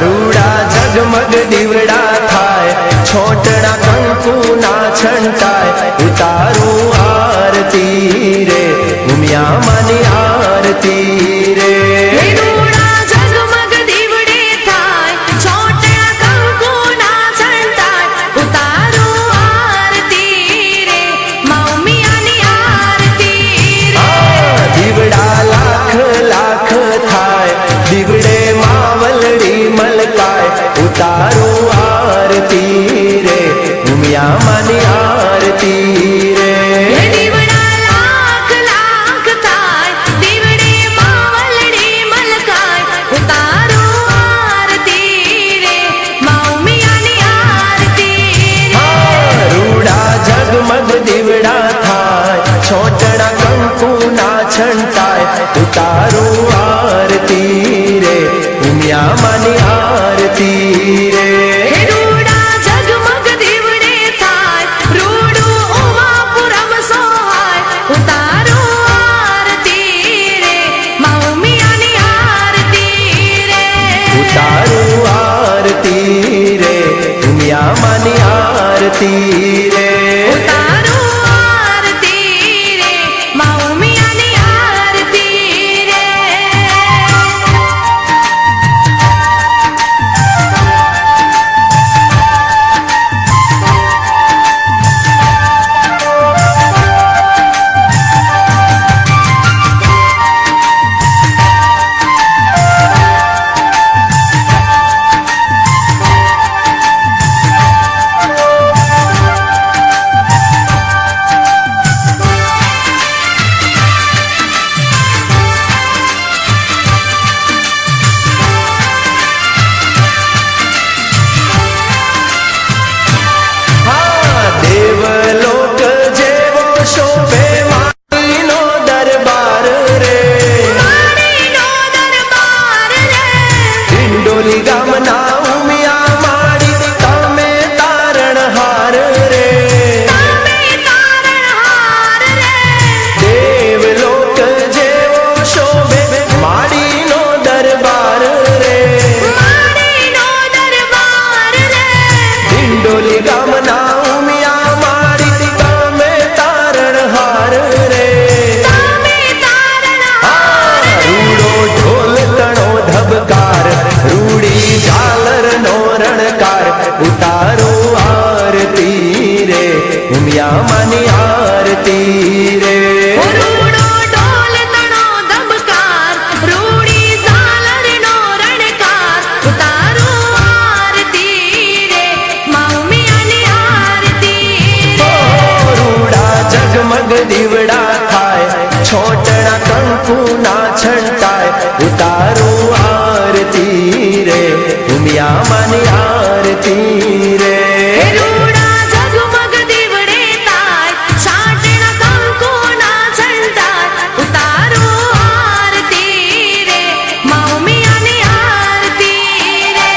रूड़ा जगमग दीवड़ा थाय छोटड़ा कंकु ना छंटाय उतारू आरती रे उमिया मानी आरती रे उतारू आरती रे उमिया मानी आरती रे दीवड़ा लाख लाख थाय दीवड़े मावलड़ी मलकाय उतारू आरती रे मौमिया नी आरती रे रूड़ा जगमग दीवड़ा थाय छोटड़ा कंकु ना छंटाय उतारू आरती रे उमिया मानी आरती रे रूड़ा जगमग दीवड़े थाय रूडू उमापुरम सोहाय उतारू आरती रे मौमिया नी आरती रे उतारू आरती रे उमिया मानी आरती रे उतारू आरती रे मौमिया नी आरती रे देवलोक जेवो शोभे मारीनो दरबार रे मारीनो दरबार रे ડિંડોલી ગામના ઉમિયા માડી તમે તારણહાર રે તમે તારણહાર રે દેવલોક જેવો શોભે માડીનો દરબાર રે મારીનો દરબાર રે ડિંડોલી ગામના ઉમિયા માડી તમે તારણહાર રે તમે તારણહાર રૂડો ઢોલ તણો ધબકાર રૂડી ઝાલર નો રણકાર ઉતારો આરતી રે ઉમિયા માની આરતી રે રૂડો ઢોલ તણો ધબકાર રૂડી ઝાલરનો રણકાર ઉતારો આરતી રે મૌમિયા ની આરતી રે रूड़ा जगमग दीवड़ा थाय छोटड़ा कंकु ना छंटाय उतारो आरती रे उमिया मानी आरती रे रूड़ा जगमग दीवड़े थाय छाटड़ा कंकु ना छंटाय उतारो आरती रे मौमिया नी आरती रे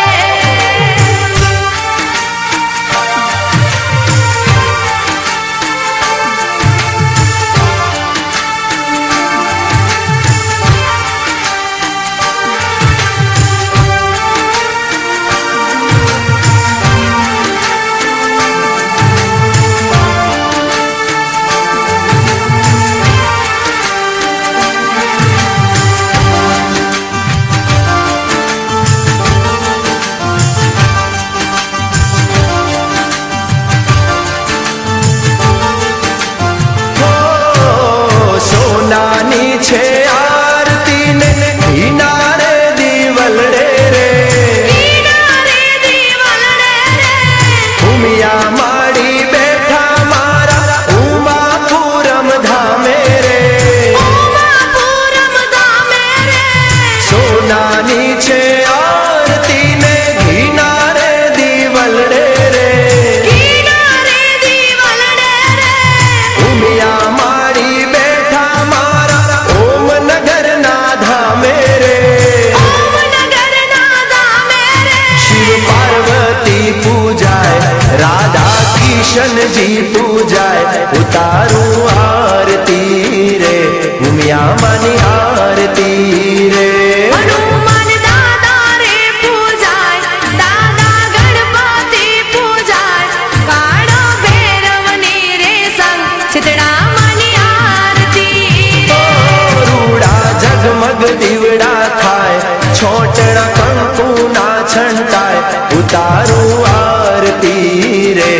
ઉતારું આરતી રે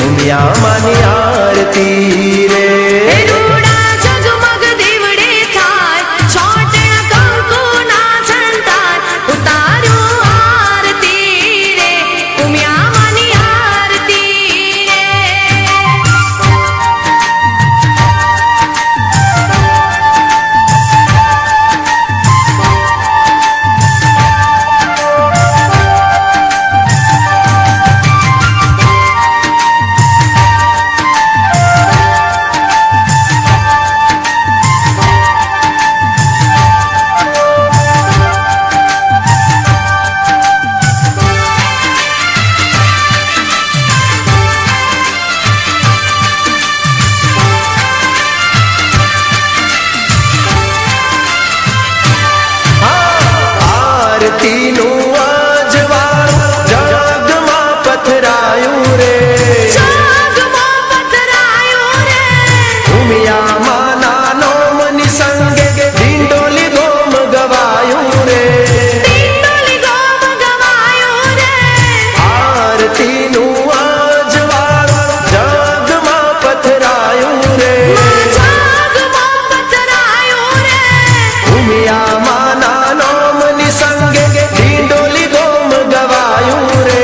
ઉમિયા માની આરતી રે હે રૂડા ઝગમગ દીવડે થાય છોટણા કંકુના છંટાય ઉતારું આરતી રે ઉમિયા માની આરતી રે આરતીનું અજવાળું જગમાં પથરાયું રે જગમાં પથરાયું રે ઉમિયા માના નોમની સંગે ઢીંડોલી ગોમ ગવાયું રે પિંડોલી ગોમ ગવાયું રે આરતીનું અજવાળું જગમાં પથરાયું રે જગમાં પથરાયું રે ઉમિયા માના નોમની સંગે ઢીંડોલી ગોમ ગવાયું રે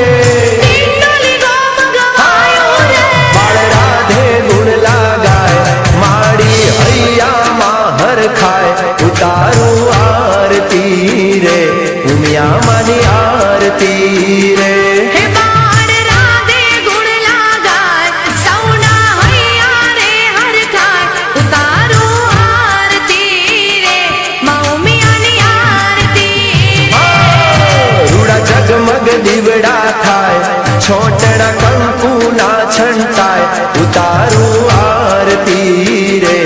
પિંડોલી ગોમ ગવાયું રે બાળ રાધે ગુણ લાગાય માડી હૈયામાં હર ખાય ઉતારું આરતી રે ઉમિયા માની આરતી રે હે બાળ રાધે ગુણ લાગાય સૌના હૈયા રે હરખાય ઉતારું આરતી રે મૌમિયાની આરતી રૂડા જગમગ દીવડા થાય છોટણા કંકુના છંટાય ઉતારું આરતી રે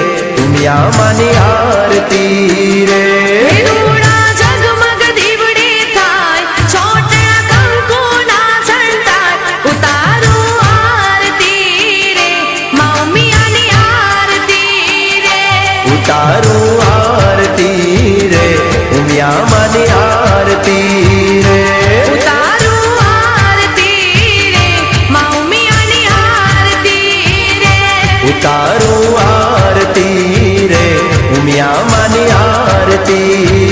ઉમિયા માની આરતી રે હે રૂડા ઝગમગ દીવડે થાય છોટણા કંકુના છંટાય ઉતારું આરતી રે મૌમિયાની આરતી રે ઉતારું આરતી રે ઉમિયા માની આરતી રે ઉતારું આરતી રે મૌમિયાની આરતી રે ઉતારું આરતી રે ઉમિયા માની આરતી